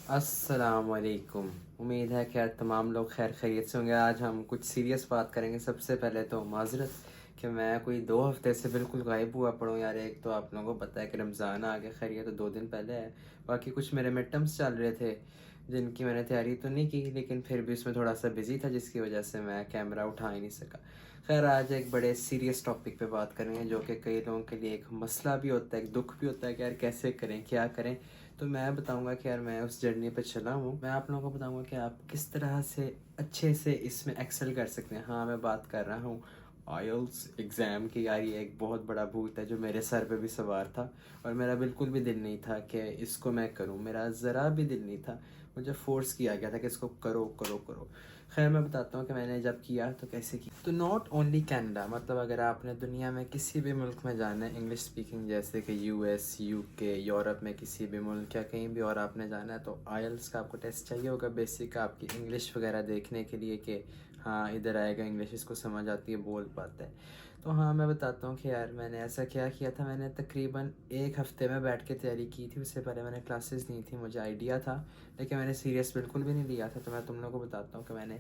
अस्सलामुअलैकुम। उम्मीद है कि आज तमाम लोग खैर खैरियत से होंगे। आज हम कुछ सीरियस बात करेंगे। सबसे पहले तो माजरत कि मैं कोई 2 हफ्ते से बिल्कुल गायब हुआ पड़ा हूँ यार। एक तो आप लोगों को पता है कि रमज़ान आ गया, खैर ये तो 2 दिन पहले है। बाकी कुछ मेरे मिड टर्म्स चल रहे थे जिनकी मैंने तैयारी तो नहीं की, लेकिन फिर भी उसमें थोड़ा सा बिजी था जिसकी वजह से मैं कैमरा उठा ही नहीं सका। खैर आज एक बड़े सीरियस टॉपिक पे बात करेंगे जो कि कई लोगों के लिए एक मसला भी होता है, एक दुख भी होता है कि यार कैसे करें, क्या करें। तो मैं बताऊंगा कि यार मैं उस जर्नी पे चला हूँ। मैं आप लोगों को बताऊंगा कि आप किस तरह से अच्छे से इसमें एक्सेल कर सकते हैं। हाँ, मैं बात कर रहा हूँ आईएलटीएस एग्ज़ाम की। यार ये एक बहुत बड़ा भूत है जो मेरे सर पे भी सवार था और मेरा बिल्कुल भी दिल नहीं था कि इसको मैं करूँ। मेरा ज़रा भी दिल नहीं था, मुझे फोर्स किया गया था कि इसको करो करो करो। खैर मैं बताता हूँ कि मैंने जब किया तो कैसे किया। तो नॉट ओनली कनाडा, मतलब अगर आपने दुनिया में किसी भी मुल्क में जाना है इंग्लिश स्पीकिंग, जैसे कि यूएस, यूके, यूरोप में किसी भी मुल्क या कहीं भी और आपने जाना है, तो आईएलटीएस का आपको टेस्ट चाहिए होगा बेसिक आपकी इंग्लिश वगैरह देखने के लिए कि हाँ इधर आएगा, इंग्लिश इसको समझ आती है, बोल पाता है। तो हाँ मैं बताता हूँ कि यार मैंने ऐसा क्या किया था। मैंने तकरीबन 1 हफ्ते में बैठ के तैयारी की थी। उससे पहले मैंने क्लासेस नहीं थी, मुझे आइडिया था लेकिन मैंने सीरियस बिल्कुल भी नहीं लिया था। तो मैं तुम लोगों को बताता हूँ कि मैंने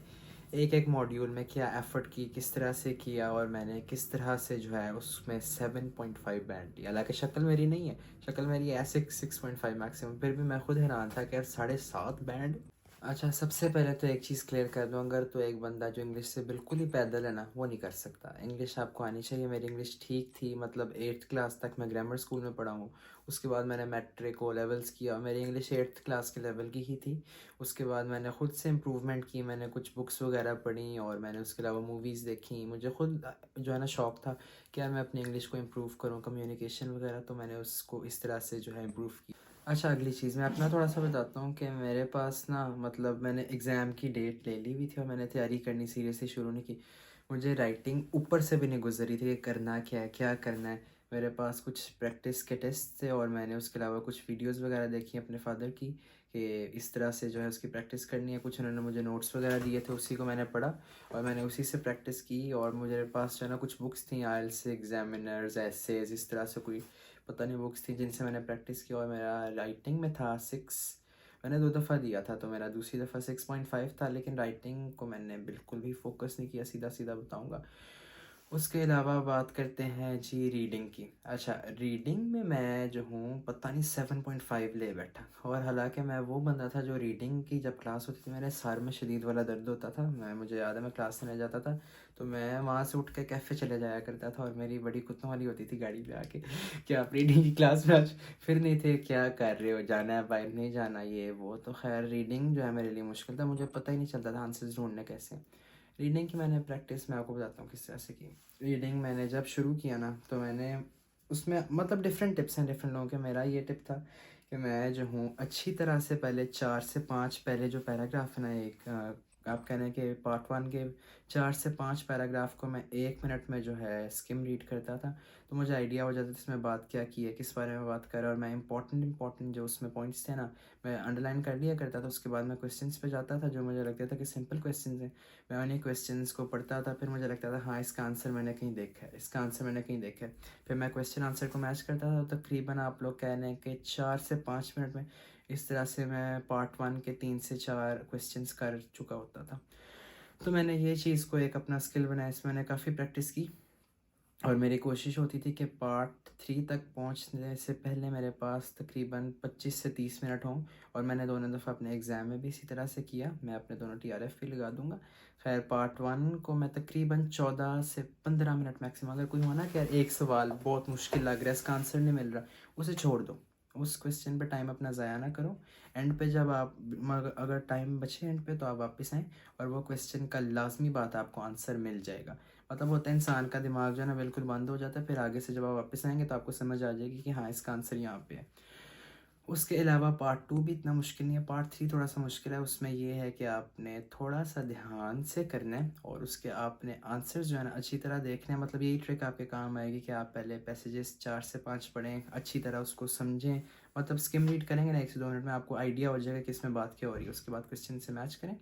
एक एक मॉड्यूल में क्या एफ़र्ट की, किस तरह से किया और मैंने किस तरह से जो है उसमें 7.5 बैंड लिया। हालांकि शक्ल मेरी नहीं है, शक्ल मेरी है 6.5 मैक्सिमम, फिर भी मैं खुद हैरान था कि यार 7.5 बैंड। अच्छा सबसे पहले तो एक चीज़ क्लियर कर दूँ, अगर तो एक बंदा जो इंग्लिश से बिल्कुल ही पैदल है ना, वो नहीं कर सकता। इंग्लिश आपको आनी चाहिए। मेरी इंग्लिश ठीक थी, मतलब 8th क्लास तक मैं ग्रामर स्कूल में पढ़ा हूँ। उसके बाद मैंने मैट्रिक ओ लेवल्स किया, मेरी इंग्लिश 8th क्लास के लेवल की ही थी। उसके बाद मैंने ख़ुद से इम्प्रूवमेंट की, मैंने कुछ बुक्स वगैरह पढ़ी और मैंने उसके अलावा मूवीज़ देखी। मुझे खुद जो है ना शौक़ था कि यार मैं अपनी इंग्लिश को इम्प्रूव करूँ, कम्युनिकेशन वगैरह, तो मैंने उसको इस तरह से जो है इम्प्रूव किया। अच्छा अगली चीज़ मैं अपना थोड़ा सा बताता हूँ कि मेरे पास ना, मतलब मैंने एग्ज़ाम की डेट ले ली हुई थी और मैंने तैयारी करनी सीरियसली शुरू नहीं की। मुझे राइटिंग ऊपर से भी नहीं गुजरी थी कि करना क्या है, क्या करना है। मेरे पास कुछ प्रैक्टिस के टेस्ट थे और मैंने उसके अलावा कुछ वीडियोस वगैरह देखी अपने फादर की कि इस तरह से जो है उसकी प्रैक्टिस करनी है। कुछ उन्होंने मुझे नोट्स वगैरह दिए थे, उसी को मैंने पढ़ा और मैंने उसी से प्रैक्टिस की। और मुझे पास जो है ना कुछ बुक्स थी, आइल्स एग्जामिनर्स, एसेज, इस तरह से कोई पता नहीं बुक्स थी जिनसे मैंने प्रैक्टिस की। और मेरा राइटिंग में था 6, मैंने 2 दफ़ा दिया था तो मेरा दूसरी दफ़ा 6.5 था। लेकिन राइटिंग को मैंने बिल्कुल भी फोकस नहीं किया, सीधा सीधा बताऊंगा। उसके अलावा बात करते हैं जी रीडिंग की। अच्छा रीडिंग में मैं जो हूँ पता नहीं 7.5 ले बैठा। और हालांकि मैं वो बंदा था जो रीडिंग की जब क्लास होती थी मेरे सर में शदीद वाला दर्द होता था। मुझे याद है मैं क्लास में जाता था तो मैं वहाँ से उठ के कैफ़े चले जाया करता था और मेरी बड़ी कुत्तों वाली होती थी गाड़ी पे आके कि आप रीडिंग की क्लास में आज फिर नहीं थे, क्या कर रहे हो, जाना है बाहर, नहीं जाना, ये वो। तो खैर रीडिंग जो है मेरे लिए मुश्किल था, मुझे पता ही नहीं चलता था आंसर्स ढूंढने कैसे। रीडिंग की मैंने प्रैक्टिस मैं आपको बताता हूँ किस तरह से की। रीडिंग मैंने जब शुरू किया ना तो मैंने उसमें मतलब डिफरेंट टिप्स हैं डिफरेंट लोगों के। मेरा ये टिप था कि मैं जो हूँ अच्छी तरह से पहले 4 से 5 पहले जो पैराग्राफ है ना, एक आप कह रहे हैं कि पार्ट 1 के 4 से 5 पैराग्राफ को मैं 1 मिनट में जो है स्किम रीड करता था। तो मुझे आइडिया हो जाता था इसमें बात क्या की है, किस बारे में बात कर रहा है। और मैं इंपॉर्टेंट जो उसमें पॉइंट्स थे ना मैं अंडरलाइन कर लिया करता था। उसके बाद मैं क्वेश्चंस पे जाता था जो मुझे लगता था कि सिंपल क्वेश्चंस हैं, मैं उन्हीं क्वेश्चंस को पढ़ता था। फिर मुझे लगता था हाँ इसका आंसर मैंने कहीं देखा है, इसका आंसर मैंने कहीं देखा है। फिर मैं क्वेश्चन आंसर को मैच करता था। तो तकरीबन आप लोग कह रहे हैं कि 4 से 5 मिनट में इस तरह से मैं पार्ट 1 के 3 से 4 क्वेश्चंस कर चुका होता था। तो मैंने ये चीज़ को एक अपना स्किल बनाया, इसमें मैंने काफ़ी प्रैक्टिस की। और मेरी कोशिश होती थी कि पार्ट 3 तक पहुंचने से पहले मेरे पास तकरीबन 25 से 30 मिनट हों। और मैंने दोनों दफ़ा अपने एग्ज़ाम में भी इसी तरह से किया। मैं अपने दोनों टीआरएफ भी लगा दूंगा। खैर पार्ट 1 को मैं तकरीबन 14 से 15 मिनट मैक्सिमम, अगर कोई हो ना कि यार एक सवाल बहुत मुश्किल लग रहा है, इसका आंसर नहीं मिल रहा, उसे छोड़ दो, उस क्वेश्चन पे टाइम अपना ज़ाया ना करो। एंड पे जब आप अगर टाइम बचे एंड पे तो आप वापस आएँ और वो क्वेश्चन का लाजमी बात है आपको आंसर मिल जाएगा। मतलब होता है इंसान का दिमाग जो है ना बिल्कुल बंद हो जाता है, फिर आगे से जब आप वापस आएंगे तो आपको समझ आ जाएगी कि हाँ इसका आंसर यहाँ पे है। उसके अलावा पार्ट 2 भी इतना मुश्किल नहीं है, पार्ट 3 थोड़ा सा मुश्किल है। उसमें ये है कि आपने थोड़ा सा ध्यान से करना है और उसके आपने आंसर्स जो है ना अच्छी तरह देखने हैं। मतलब यही ट्रिक आपके काम आएगी कि आप पहले पैसेजेस 4 से 5 पढ़ें, अच्छी तरह उसको समझें। मतलब स्किम रीड करेंगे ना 1 से 2 मिनट में आपको आइडिया हो जाएगा कि इसमें बात क्या हो रही है। उसके बाद क्वेश्चन से मैच करें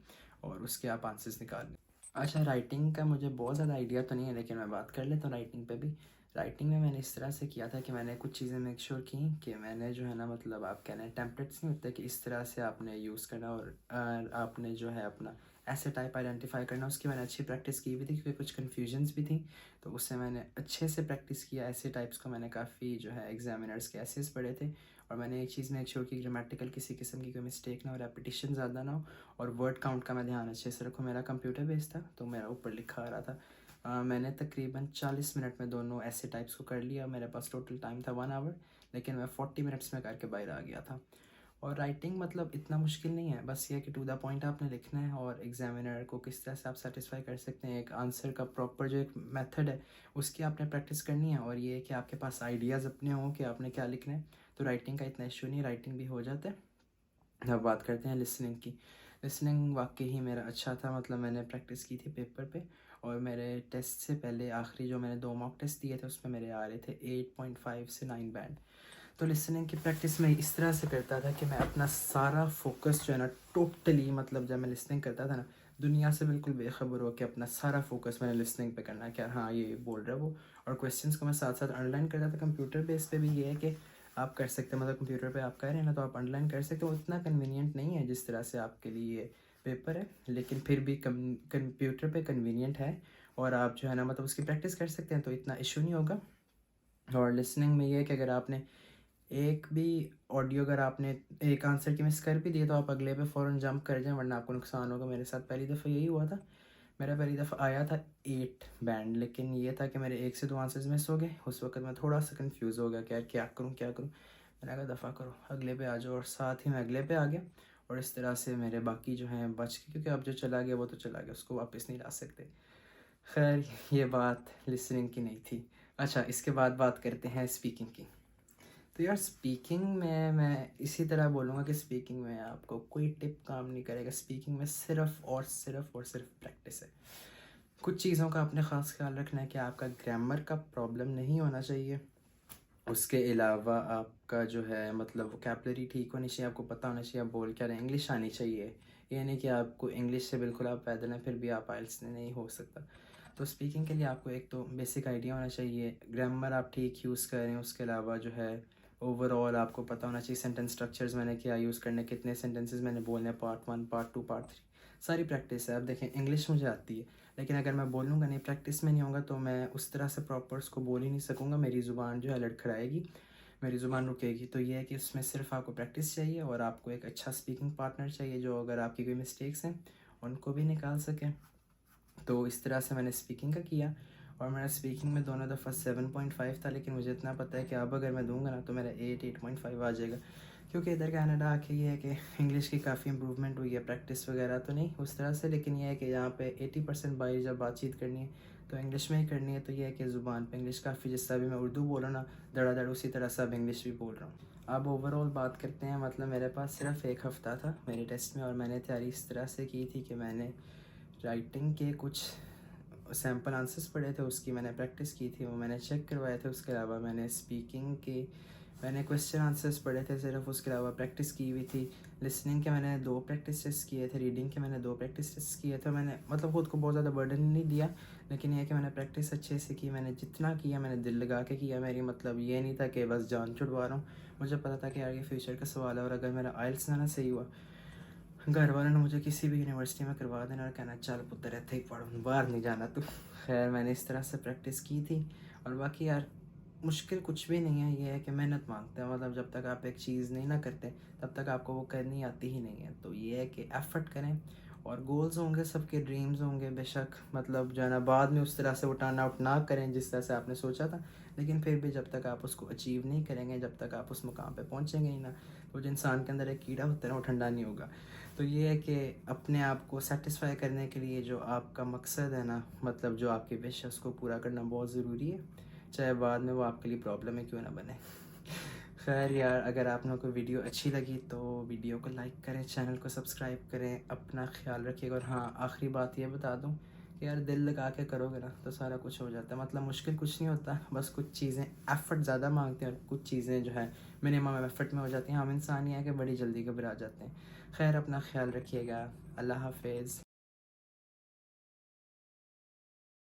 और उसके आप आंसर्स निकाल लें। अच्छा राइटिंग का मुझे बहुत ज़्यादा आइडिया तो नहीं है लेकिन मैं बात कर लेता हूँ राइटिंग पे भी। राइटिंग में मैंने इस तरह से किया था कि मैंने कुछ चीज़ें मेक श्योर की कि मैंने जो है ना मतलब आप कहना है टेम्पलेट्स नहीं होते कि इस तरह से आपने यूज़ करना और आपने जो है अपना ऐसे टाइप आइडेंटिफाई करना, उसकी मैंने अच्छी प्रैक्टिस की भी थी क्योंकि कुछ कन्फ्यूजन्स भी थी, तो उससे मैंने अच्छे से प्रैक्टिस किया। ऐसे टाइप्स को मैंने काफ़ी जो है एग्जामिनर्स के ऐसेस पढ़े थे और मैंने एक चीज़ मेक श्योर की ग्रामेटिकल किसी किस्म की कोई मिस्टेक ना हो, रेपिटेशन ज़्यादा ना हो और वर्ड काउंट का मैं ध्यान अच्छे से रखूँ। मेरा कंप्यूटर बेस्ड था तो मेरा ऊपर लिखा आ रहा था। मैंने तकरीबन 40 मिनट में दोनों ऐसे टाइप्स को कर लिया। मेरे पास टोटल टाइम था 1 आवर, लेकिन मैं 40 मिनट्स में करके बाहर आ गया था। और राइटिंग मतलब इतना मुश्किल नहीं है, बस ये कि टू द पॉइंट आपने लिखना है और एग्जामिनर को किस तरह से आप सेटिस्फाई कर सकते हैं। एक आंसर का प्रॉपर जो एक मेथड है उसकी आपने प्रैक्टिस करनी है और ये कि आपके पास आइडियाज़ अपने हों कि आपने क्या लिखना है, तो राइटिंग का इतना इशू नहीं, राइटिंग भी हो जाता है। अब बात करते हैं लिसनिंग की। लिसनिंग वाकई ही मेरा अच्छा था, मतलब मैंने प्रैक्टिस की थी पेपर पे और मेरे टेस्ट से पहले आखिरी जो मैंने 2 मॉक टेस्ट दिए थे उसमें मेरे आ रहे थे 8.5 से 9 बैंड। तो लिसनिंग की प्रैक्टिस मैं इस तरह से करता था कि मैं अपना सारा फोकस जो है ना टोटली, मतलब जब मैं लिसनिंग करता था ना दुनिया से बिल्कुल बेखबर हो कि अपना सारा फोकस मैंने लिसनिंग पे करना है, क्या हाँ ये बोल रहा है वो। और क्वेश्चंस को मैं साथ साथ अंडरलाइन करता था। कंप्यूटर बेस पे भी ये है कि आप कर सकते हैं, मतलब कंप्यूटर पे आप कह रहे हैं ना तो आप अंडरलाइन कर सकते हो। इतना कन्वीनियंट नहीं है जिस तरह से आपके लिए पेपर है, लेकिन फिर भी कंप्यूटर पे कन्वीनियंट है और आप जो है ना मतलब उसकी प्रैक्टिस कर सकते हैं तो इतना इशू नहीं होगा। और लिसनिंग में ये है कि अगर आपने एक भी ऑडियो, अगर आपने एक आंसर की मिस कर भी दिए तो आप अगले पे फ़ौरन जंप कर जाएं वरना आपको नुकसान होगा। मेरे साथ पहली दफ़ा यही हुआ था। मेरा पहली दफ़ा आया था 8 बैंड, लेकिन ये था कि मेरे 1 से 2 आंसर्स मिस हो गए। उस वक्त मैं थोड़ा सा कंफ्यूज हो गया कि यार क्या करूँ क्या करूँ। मैंने कहा दफ़ा करो अगले पे आ जाओ और साथ ही मैं अगले पे आ गया और इस तरह से मेरे बाकी जो हैं बच गए, क्योंकि अब जो चला गया वो तो चला गया, उसको वापस नहीं ला सकते। खैर ये बात लिसनिंग की नहीं थी। अच्छा, इसके बाद बात करते हैं स्पीकिंग की। तो यार स्पीकिंग में मैं इसी तरह बोलूँगा कि स्पीकिंग में आपको कोई टिप काम नहीं करेगा। स्पीकिंग में सिर्फ प्रैक्टिस है। कुछ चीज़ों का आपने ख़ास ख्याल रखना है कि आपका ग्रामर का प्रॉब्लम नहीं होना चाहिए। उसके अलावा आपका जो है मतलब वोकैबलरी ठीक होनी चाहिए, आपको पता होना चाहिए आप बोल क्या रहे हैं, इंग्लिश आनी चाहिए। ये नहीं कि आपको इंग्लिश से बिल्कुल आप पैदल हैं फिर भी आप आइल्स नहीं हो सकता। तो स्पीकिंग के लिए आपको एक तो बेसिक आइडिया होना चाहिए, ग्रामर आप ठीक यूज़ करें। उसके अलावा जो है ओवरऑल आपको पता होना चाहिए सेंटेंस स्ट्रक्चर्स मैंने क्या यूज़ करने, कितने सेंटेंसेस मैंने बोलने, पार्ट 1 पार्ट 2 पार्ट 3, सारी प्रैक्टिस है। अब देखें इंग्लिश मुझे आती है, लेकिन अगर मैं बोलूँगा नहीं, प्रैक्टिस में नहीं होगा तो मैं उस तरह से प्रॉपर उसको बोल ही नहीं सकूँगा। मेरी ज़ुबान जो है लड़खड़ाएगी, मेरी ज़ुबान रुकेगी। तो ये है कि उसमें सिर्फ आपको प्रैक्टिस चाहिए और आपको एक अच्छा स्पीकिंग पार्टनर चाहिए जो अगर आपकी कोई मिस्टेक्स हैं उनको भी निकाल सकें। तो इस तरह से मैंने स्पीकिंग का किया और मेरा स्पीकिंग में दोनों दफ़ा 7.5 था, लेकिन मुझे इतना पता है कि अब अगर मैं दूंगा ना तो मेरा 8.5 आ जाएगा, क्योंकि इधर कनाडा आके ये है कि इंग्लिश की काफ़ी इंप्रूवमेंट हुई है। प्रैक्टिस वगैरह तो नहीं उस तरह से, लेकिन यह है कि यहाँ पे 80% बाहर जब बातचीत करनी है तो इंग्लिश में ही करनी है। तो यह है कि ज़ुबान पे इंग्लिश काफ़ी, जिस तरह भी मैं उर्दू बोल रहा हूँ ना धड़ाधड़, उसी तरह से अब इंग्लिश भी बोल रहा हूँ। अब ओवरऑल बात करते हैं, मतलब मेरे पास सिर्फ 1 हफ़्ता था मेरे टेस्ट में और मैंने तैयारी इस तरह से की थी कि मैंने राइटिंग के कुछ सैम्पल आंसर्स पढ़े थे, उसकी मैंने प्रैक्टिस की थी, वो मैंने चेक करवाए थे। उसके अलावा मैंने स्पीकिंग के मैंने क्वेश्चन आंसर्स पढ़े थे सिर्फ, उसके अलावा प्रैक्टिस की हुई थी। लिसनिंग के मैंने 2 प्रैक्टिस टेस्ट किए थे, रीडिंग के मैंने 2 प्रैक्टिस टेस्ट किए थे। मैंने मतलब खुद को बहुत ज़्यादा बर्डन नहीं दिया, लेकिन यह कि मैंने प्रैक्टिस अच्छे से की। मैंने जितना किया मैंने दिल लगा के किया। मेरी मतलब ये नहीं था कि बस जान छुड़वा रहा हूँ। मुझे पता था कि यार ये फ्यूचर का सवाल है और अगर मेरा आइल्स ना सही हुआ, घर वालों ने मुझे किसी भी यूनिवर्सिटी में करवा देना और कहना चल पुत्र रहते ही पढ़ो, बाहर नहीं जाना तू। खैर मैंने इस तरह से प्रैक्टिस की थी। और बाकी यार मुश्किल कुछ भी नहीं है, ये है कि मेहनत मांगता है। मतलब जब तक आप एक चीज़ नहीं ना करते तब तक आपको वो करनी आती ही नहीं है। तो ये है कि एफर्ट करें और गोल्स होंगे, सबके ड्रीम्स होंगे बेशक, मतलब जो है ना बाद में उस तरह से वो टर्न आउट ना करें जिस तरह से आपने सोचा था, लेकिन फिर भी जब तक आप उसको अचीव नहीं करेंगे, जब तक आप उस मुकाम पे पहुंचेंगे नहीं ना, तो जो इंसान के अंदर एक कीड़ा होता है ना वो ठंडा नहीं होगा। तो ये है कि अपने आप को सेटिस्फाई करने के लिए जो आपका मकसद है ना, मतलब जो आपकी विश है उसको पूरा करना बहुत ज़रूरी है, चाहे बाद में वो आपके लिए प्रॉब्लम है क्यों ना बने। खैर यार, अगर आप लोगों को वीडियो अच्छी लगी तो वीडियो को लाइक करें, चैनल को सब्सक्राइब करें, अपना ख्याल रखिएगा। और हाँ, आखिरी बात ये बता दूं कि यार दिल लगा के करोगे ना तो सारा कुछ हो जाता है। मतलब मुश्किल कुछ नहीं होता, बस कुछ चीज़ें एफ़र्ट ज़्यादा मांगते हैं और कुछ चीज़ें जो है मिनिमम एफ़र्ट में हो जाती हैं। हम इंसान ही हैं कि बड़ी जल्दी घबरा जाते हैं। खैर अपना ख्याल रखिएगा, अल्लाह हाफिज़।